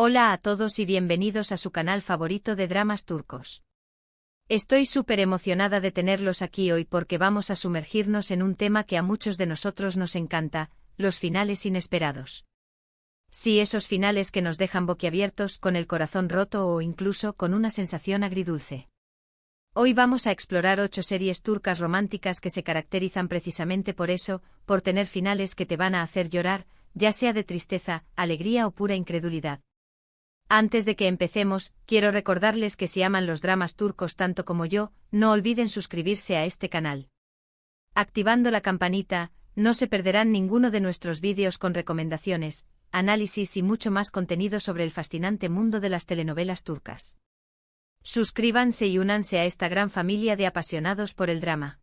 Hola a todos y bienvenidos a su canal favorito de dramas turcos. Estoy súper emocionada de tenerlos aquí hoy porque vamos a sumergirnos en un tema que a muchos de nosotros nos encanta, los finales inesperados. Sí, esos finales que nos dejan boquiabiertos, con el corazón roto o incluso con una sensación agridulce. Hoy vamos a explorar 8 series turcas románticas que se caracterizan precisamente por eso, por tener finales que te van a hacer llorar, ya sea de tristeza, alegría o pura incredulidad. Antes de que empecemos, quiero recordarles que si aman los dramas turcos tanto como yo, no olviden suscribirse a este canal. Activando la campanita, no se perderán ninguno de nuestros vídeos con recomendaciones, análisis y mucho más contenido sobre el fascinante mundo de las telenovelas turcas. Suscríbanse y únanse a esta gran familia de apasionados por el drama.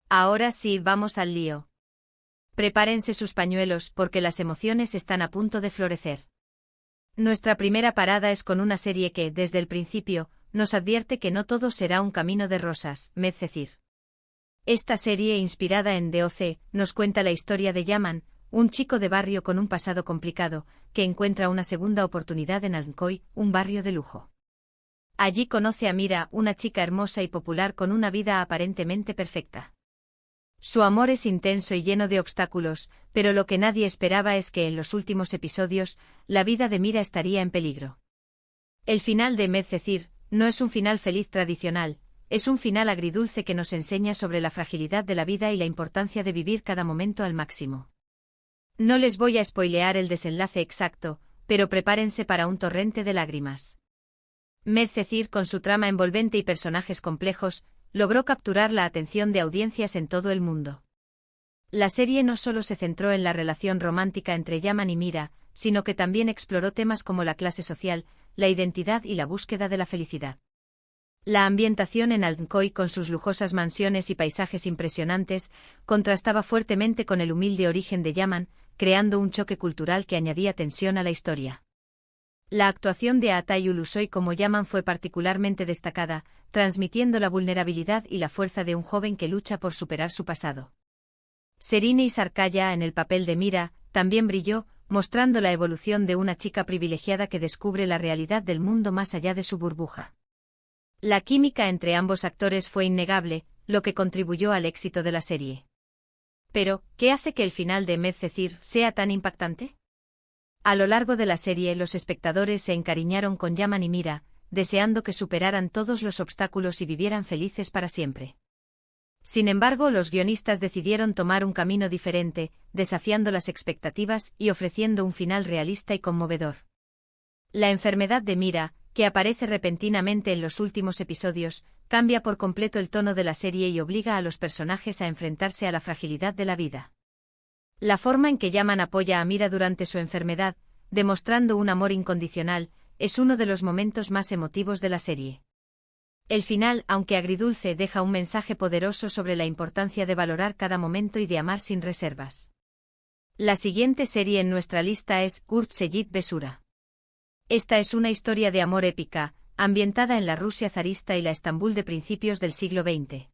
Ahora sí, vamos al lío. Prepárense sus pañuelos porque las emociones están a punto de florecer. Nuestra primera parada es con una serie que, desde el principio, nos advierte que no todo será un camino de rosas, Medcezir. Esta serie, inspirada en DOC, nos cuenta la historia de Yaman, un chico de barrio con un pasado complicado, que encuentra una segunda oportunidad en Alnkoy, un barrio de lujo. Allí conoce a Mira, una chica hermosa y popular con una vida aparentemente perfecta. Su amor es intenso y lleno de obstáculos, pero lo que nadie esperaba es que en los últimos episodios, la vida de Mira estaría en peligro. El final de Medcezir no es un final feliz tradicional, es un final agridulce que nos enseña sobre la fragilidad de la vida y la importancia de vivir cada momento al máximo. No les voy a spoilear el desenlace exacto, pero prepárense para un torrente de lágrimas. Medcezir, con su trama envolvente y personajes complejos, logró capturar la atención de audiencias en todo el mundo. La serie no solo se centró en la relación romántica entre Yaman y Mira, sino que también exploró temas como la clase social, la identidad y la búsqueda de la felicidad. La ambientación en Alnkoy, con sus lujosas mansiones y paisajes impresionantes, contrastaba fuertemente con el humilde origen de Yaman, creando un choque cultural que añadía tensión a la historia. La actuación de Atay Ulusoy como Yaman fue particularmente destacada, transmitiendo la vulnerabilidad y la fuerza de un joven que lucha por superar su pasado. Serini Sarkaya, en el papel de Mira, también brilló, mostrando la evolución de una chica privilegiada que descubre la realidad del mundo más allá de su burbuja. La química entre ambos actores fue innegable, lo que contribuyó al éxito de la serie. Pero, ¿qué hace que el final de Medcezir sea tan impactante? A lo largo de la serie, los espectadores se encariñaron con Yaman y Mira, deseando que superaran todos los obstáculos y vivieran felices para siempre. Sin embargo, los guionistas decidieron tomar un camino diferente, desafiando las expectativas y ofreciendo un final realista y conmovedor. La enfermedad de Mira, que aparece repentinamente en los últimos episodios, cambia por completo el tono de la serie y obliga a los personajes a enfrentarse a la fragilidad de la vida. La forma en que Yaman apoya a Mira durante su enfermedad, demostrando un amor incondicional, es uno de los momentos más emotivos de la serie. El final, aunque agridulce, deja un mensaje poderoso sobre la importancia de valorar cada momento y de amar sin reservas. La siguiente serie en nuestra lista es Kurtseyit Besura. Esta es una historia de amor épica, ambientada en la Rusia zarista y la Estambul de principios del siglo XX.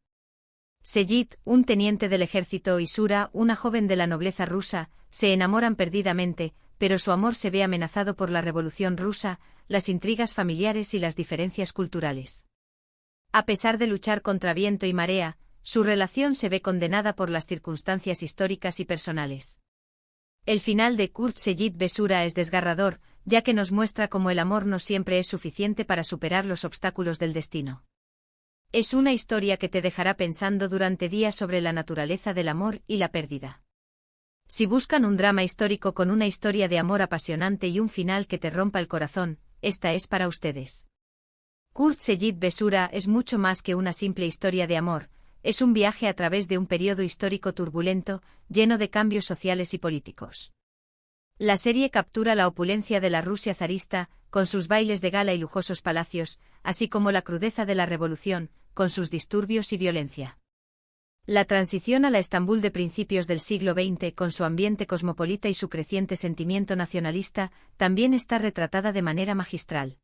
Seyit, un teniente del ejército, y Sura, una joven de la nobleza rusa, se enamoran perdidamente, pero su amor se ve amenazado por la revolución rusa, las intrigas familiares y las diferencias culturales. A pesar de luchar contra viento y marea, su relación se ve condenada por las circunstancias históricas y personales. El final de Kurtseyit Besura es desgarrador, ya que nos muestra cómo el amor no siempre es suficiente para superar los obstáculos del destino. Es una historia que te dejará pensando durante días sobre la naturaleza del amor y la pérdida. Si buscan un drama histórico con una historia de amor apasionante y un final que te rompa el corazón, esta es para ustedes. Kurtseyit Besura es mucho más que una simple historia de amor, es un viaje a través de un periodo histórico turbulento, lleno de cambios sociales y políticos. La serie captura la opulencia de la Rusia zarista, con sus bailes de gala y lujosos palacios, así como la crudeza de la revolución, con sus disturbios y violencia. La transición a la Estambul de principios del siglo XX, con su ambiente cosmopolita y su creciente sentimiento nacionalista, también está retratada de manera magistral.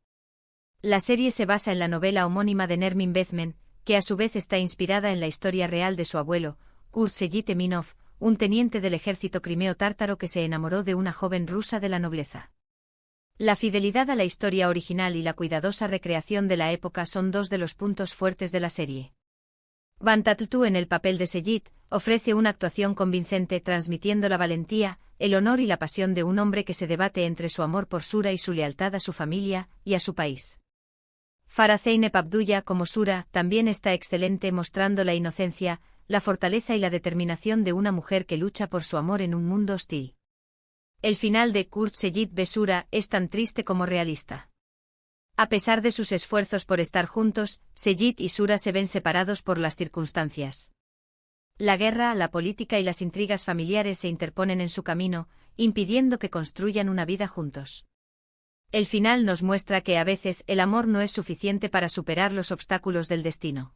La serie se basa en la novela homónima de Nermin Bezmen, que a su vez está inspirada en la historia real de su abuelo, Kurtseyit Eminov, un teniente del ejército crimeo tártaro que se enamoró de una joven rusa de la nobleza. La fidelidad a la historia original y la cuidadosa recreación de la época son dos de los puntos fuertes de la serie. Van Tattoo en el papel de Seyit ofrece una actuación convincente transmitiendo la valentía, el honor y la pasión de un hombre que se debate entre su amor por Sura y su lealtad a su familia y a su país. Farah Zeynep Abdullah como Sura también está excelente mostrando la inocencia, la fortaleza y la determinación de una mujer que lucha por su amor en un mundo hostil. El final de Kurt Seyit ve Sura es tan triste como realista. A pesar de sus esfuerzos por estar juntos, Seyit y Sura se ven separados por las circunstancias. La guerra, la política y las intrigas familiares se interponen en su camino, impidiendo que construyan una vida juntos. El final nos muestra que a veces el amor no es suficiente para superar los obstáculos del destino.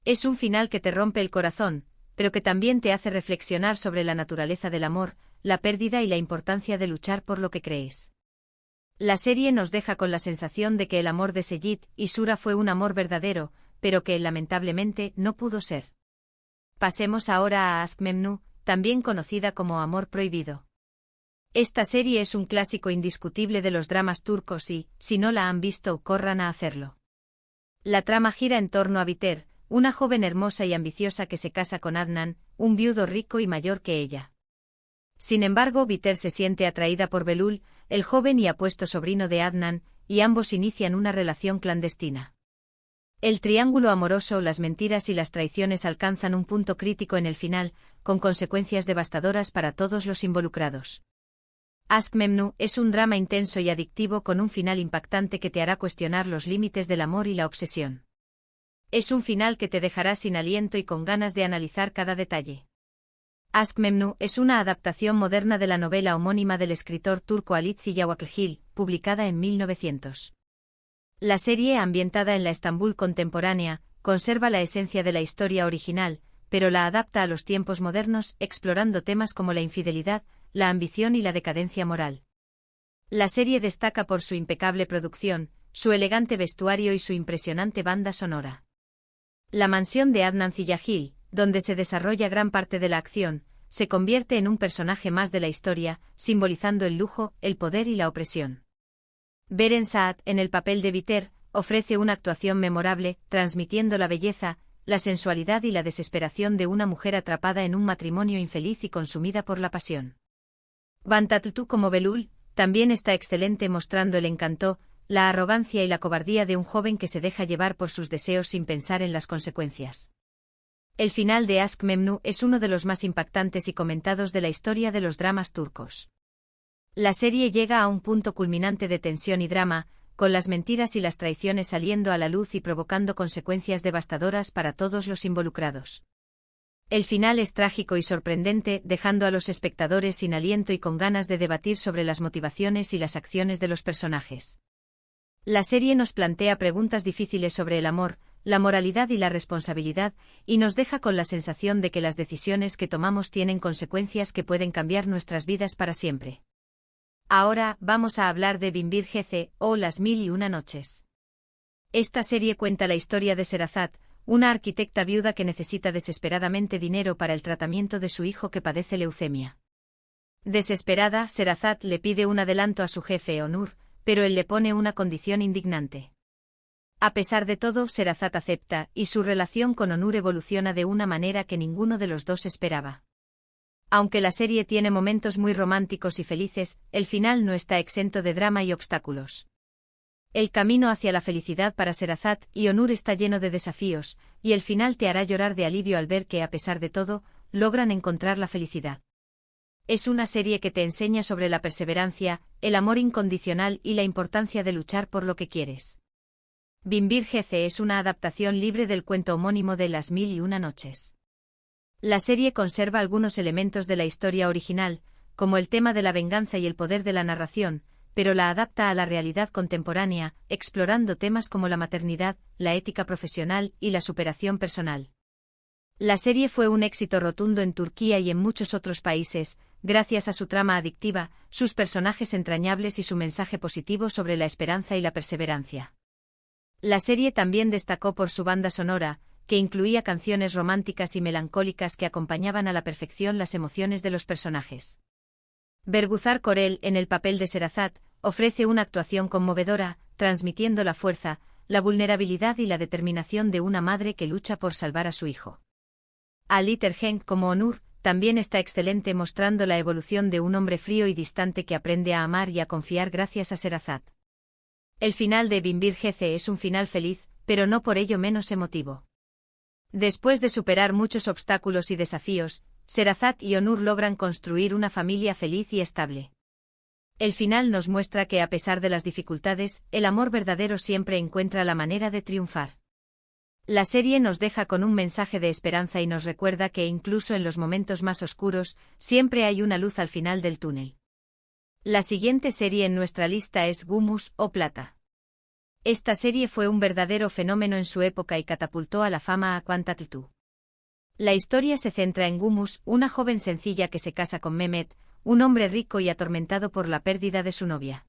Es un final que te rompe el corazón, pero que también te hace reflexionar sobre la naturaleza del amor, la pérdida y la importancia de luchar por lo que crees. La serie nos deja con la sensación de que el amor de Seyit y Sura fue un amor verdadero, pero que lamentablemente no pudo ser. Pasemos ahora a Aşk Memnu, también conocida como Amor Prohibido. Esta serie es un clásico indiscutible de los dramas turcos y, si no la han visto, corran a hacerlo. La trama gira en torno a Biter, una joven hermosa y ambiciosa que se casa con Adnan, un viudo rico y mayor que ella. Sin embargo, Biter se siente atraída por Belul, el joven y apuesto sobrino de Adnan, y ambos inician una relación clandestina. El triángulo amoroso, las mentiras y las traiciones alcanzan un punto crítico en el final, con consecuencias devastadoras para todos los involucrados. Aşk Memnu es un drama intenso y adictivo con un final impactante que te hará cuestionar los límites del amor y la obsesión. Es un final que te dejará sin aliento y con ganas de analizar cada detalle. Aşk Memnu es una adaptación moderna de la novela homónima del escritor turco Halit Ziyawaklgil, publicada en 1900. La serie, ambientada en la Estambul contemporánea, conserva la esencia de la historia original, pero la adapta a los tiempos modernos, explorando temas como la infidelidad, la ambición y la decadencia moral. La serie destaca por su impecable producción, su elegante vestuario y su impresionante banda sonora. La mansión de Adnan Ziyagil, donde se desarrolla gran parte de la acción, se convierte en un personaje más de la historia, simbolizando el lujo, el poder y la opresión. Beren Saat, en el papel de Biter, ofrece una actuación memorable, transmitiendo la belleza, la sensualidad y la desesperación de una mujer atrapada en un matrimonio infeliz y consumida por la pasión. Van Tattoo como Belul, también está excelente mostrando el encanto, la arrogancia y la cobardía de un joven que se deja llevar por sus deseos sin pensar en las consecuencias. El final de Aşk Memnu es uno de los más impactantes y comentados de la historia de los dramas turcos. La serie llega a un punto culminante de tensión y drama, con las mentiras y las traiciones saliendo a la luz y provocando consecuencias devastadoras para todos los involucrados. El final es trágico y sorprendente, dejando a los espectadores sin aliento y con ganas de debatir sobre las motivaciones y las acciones de los personajes. La serie nos plantea preguntas difíciles sobre el amor, la moralidad y la responsabilidad, y nos deja con la sensación de que las decisiones que tomamos tienen consecuencias que pueden cambiar nuestras vidas para siempre. Ahora, vamos a hablar de Binbir Gece, o Las Mil y Una Noches. Esta serie cuenta la historia de Sherazat, una arquitecta viuda que necesita desesperadamente dinero para el tratamiento de su hijo que padece leucemia. Desesperada, Sherazat le pide un adelanto a su jefe Onur, pero él le pone una condición indignante. A pesar de todo, Sherazat acepta, y su relación con Onur evoluciona de una manera que ninguno de los dos esperaba. Aunque la serie tiene momentos muy románticos y felices, el final no está exento de drama y obstáculos. El camino hacia la felicidad para Sherazat y Onur está lleno de desafíos, y el final te hará llorar de alivio al ver que, a pesar de todo, logran encontrar la felicidad. Es una serie que te enseña sobre la perseverancia, el amor incondicional y la importancia de luchar por lo que quieres. Binbir Gece es una adaptación libre del cuento homónimo de Las Mil y Una Noches. La serie conserva algunos elementos de la historia original, como el tema de la venganza y el poder de la narración, pero la adapta a la realidad contemporánea, explorando temas como la maternidad, la ética profesional y la superación personal. La serie fue un éxito rotundo en Turquía y en muchos otros países, gracias a su trama adictiva, sus personajes entrañables y su mensaje positivo sobre la esperanza y la perseverancia. La serie también destacó por su banda sonora, que incluía canciones románticas y melancólicas que acompañaban a la perfección las emociones de los personajes. Bergüzar Korel, en el papel de Sherazat, ofrece una actuación conmovedora, transmitiendo la fuerza, la vulnerabilidad y la determinación de una madre que lucha por salvar a su hijo. Ali Tergenk como Onur también está excelente, mostrando la evolución de un hombre frío y distante que aprende a amar y a confiar gracias a Sherazad. El final de Binbir Gece es un final feliz, pero no por ello menos emotivo. Después de superar muchos obstáculos y desafíos, Sherazad y Onur logran construir una familia feliz y estable. El final nos muestra que a pesar de las dificultades, el amor verdadero siempre encuentra la manera de triunfar. La serie nos deja con un mensaje de esperanza y nos recuerda que incluso en los momentos más oscuros, siempre hay una luz al final del túnel. La siguiente serie en nuestra lista es Gumus o Plata. Esta serie fue un verdadero fenómeno en su época y catapultó a la fama a Quantatl. La historia se centra en Gumus, una joven sencilla que se casa con Mehmet, un hombre rico y atormentado por la pérdida de su novia.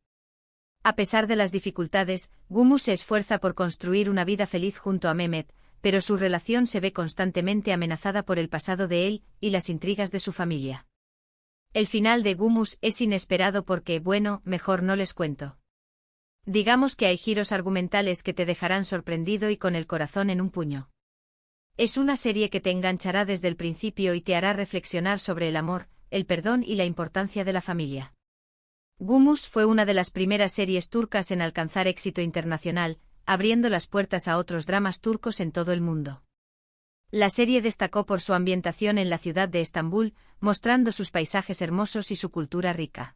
A pesar de las dificultades, Gumus se esfuerza por construir una vida feliz junto a Mehmet, pero su relación se ve constantemente amenazada por el pasado de él y las intrigas de su familia. El final de Gumus es inesperado porque, bueno, mejor no les cuento. Digamos que hay giros argumentales que te dejarán sorprendido y con el corazón en un puño. Es una serie que te enganchará desde el principio y te hará reflexionar sobre el amor, el perdón y la importancia de la familia. Gumus fue una de las primeras series turcas en alcanzar éxito internacional, abriendo las puertas a otros dramas turcos en todo el mundo. La serie destacó por su ambientación en la ciudad de Estambul, mostrando sus paisajes hermosos y su cultura rica.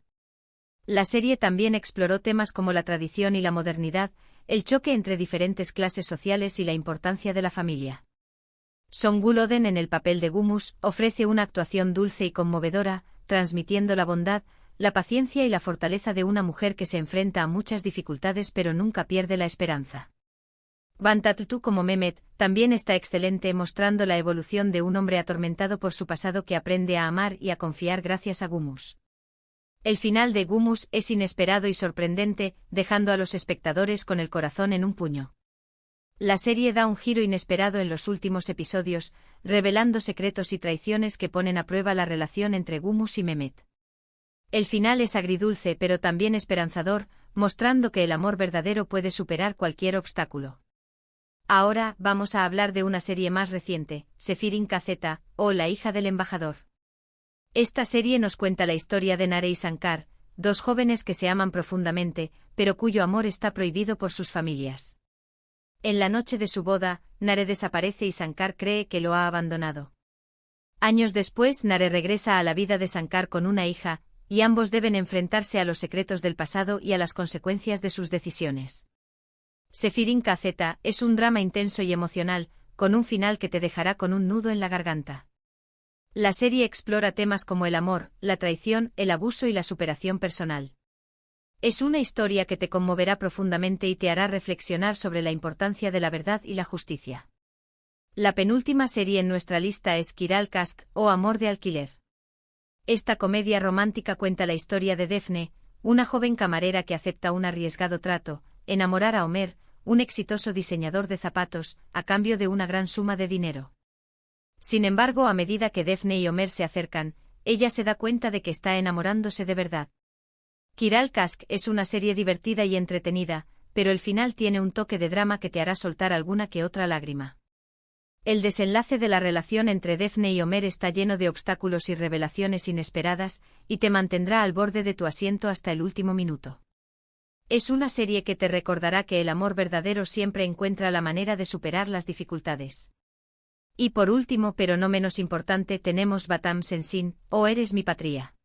La serie también exploró temas como la tradición y la modernidad, el choque entre diferentes clases sociales y la importancia de la familia. Songül Oden en el papel de Gumus ofrece una actuación dulce y conmovedora, transmitiendo la bondad, la paciencia y la fortaleza de una mujer que se enfrenta a muchas dificultades pero nunca pierde la esperanza. Van Tatl como Mehmet también está excelente, mostrando la evolución de un hombre atormentado por su pasado que aprende a amar y a confiar gracias a Gumus. El final de Gumus es inesperado y sorprendente, dejando a los espectadores con el corazón en un puño. La serie da un giro inesperado en los últimos episodios, revelando secretos y traiciones que ponen a prueba la relación entre Gumus y Mehmet. El final es agridulce pero también esperanzador, mostrando que el amor verdadero puede superar cualquier obstáculo. Ahora vamos a hablar de una serie más reciente, Sefirin Kazeta, o La hija del embajador. Esta serie nos cuenta la historia de Nare y Sankar, dos jóvenes que se aman profundamente, pero cuyo amor está prohibido por sus familias. En la noche de su boda, Nare desaparece y Sankar cree que lo ha abandonado. Años después, Nare regresa a la vida de Sankar con una hija, y ambos deben enfrentarse a los secretos del pasado y a las consecuencias de sus decisiones. Sefirin Kazeta es un drama intenso y emocional, con un final que te dejará con un nudo en la garganta. La serie explora temas como el amor, la traición, el abuso y la superación personal. Es una historia que te conmoverá profundamente y te hará reflexionar sobre la importancia de la verdad y la justicia. La penúltima serie en nuestra lista es Kiral Kask, o Amor de alquiler. Esta comedia romántica cuenta la historia de Defne, una joven camarera que acepta un arriesgado trato, enamorar a Omer, un exitoso diseñador de zapatos, a cambio de una gran suma de dinero. Sin embargo, a medida que Defne y Omer se acercan, ella se da cuenta de que está enamorándose de verdad. Kiral Kask es una serie divertida y entretenida, pero el final tiene un toque de drama que te hará soltar alguna que otra lágrima. El desenlace de la relación entre Defne y Omer está lleno de obstáculos y revelaciones inesperadas, y te mantendrá al borde de tu asiento hasta el último minuto. Es una serie que te recordará que el amor verdadero siempre encuentra la manera de superar las dificultades. Y por último, pero no menos importante, tenemos Batam Sensin, o Eres mi patria.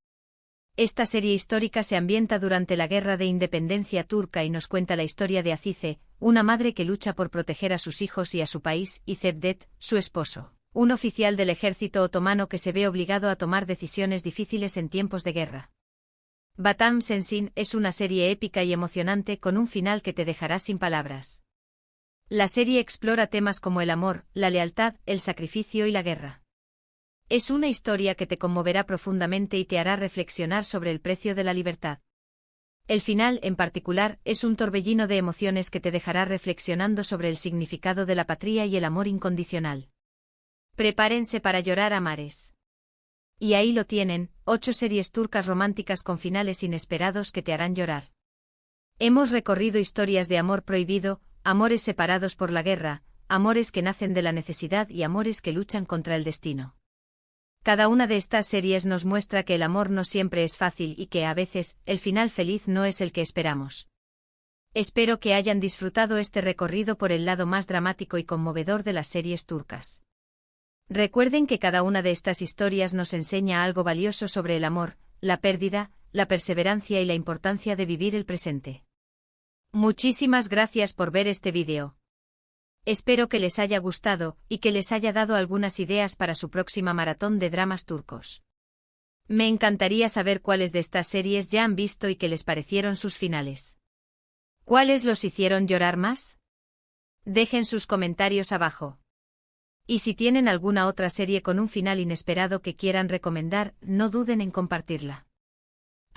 Esta serie histórica se ambienta durante la Guerra de Independencia turca y nos cuenta la historia de Azize, una madre que lucha por proteger a sus hijos y a su país, y Cevdet, su esposo, un oficial del ejército otomano que se ve obligado a tomar decisiones difíciles en tiempos de guerra. Batam Sensin es una serie épica y emocionante con un final que te dejará sin palabras. La serie explora temas como el amor, la lealtad, el sacrificio y la guerra. Es una historia que te conmoverá profundamente y te hará reflexionar sobre el precio de la libertad. El final, en particular, es un torbellino de emociones que te dejará reflexionando sobre el significado de la patria y el amor incondicional. Prepárense para llorar a mares. Y ahí lo tienen, 8 series turcas románticas con finales inesperados que te harán llorar. Hemos recorrido historias de amor prohibido, amores separados por la guerra, amores que nacen de la necesidad y amores que luchan contra el destino. Cada una de estas series nos muestra que el amor no siempre es fácil y que, a veces, el final feliz no es el que esperamos. Espero que hayan disfrutado este recorrido por el lado más dramático y conmovedor de las series turcas. Recuerden que cada una de estas historias nos enseña algo valioso sobre el amor, la pérdida, la perseverancia y la importancia de vivir el presente. Muchísimas gracias por ver este vídeo. Espero que les haya gustado y que les haya dado algunas ideas para su próxima maratón de dramas turcos. Me encantaría saber cuáles de estas series ya han visto y qué les parecieron sus finales. ¿Cuáles los hicieron llorar más? Dejen sus comentarios abajo. Y si tienen alguna otra serie con un final inesperado que quieran recomendar, no duden en compartirla.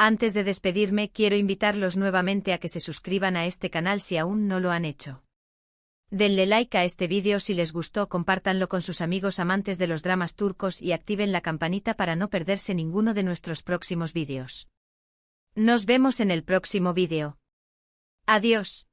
Antes de despedirme, quiero invitarlos nuevamente a que se suscriban a este canal si aún no lo han hecho. Denle like a este vídeo si les gustó, compártanlo con sus amigos amantes de los dramas turcos y activen la campanita para no perderse ninguno de nuestros próximos vídeos. Nos vemos en el próximo vídeo. Adiós.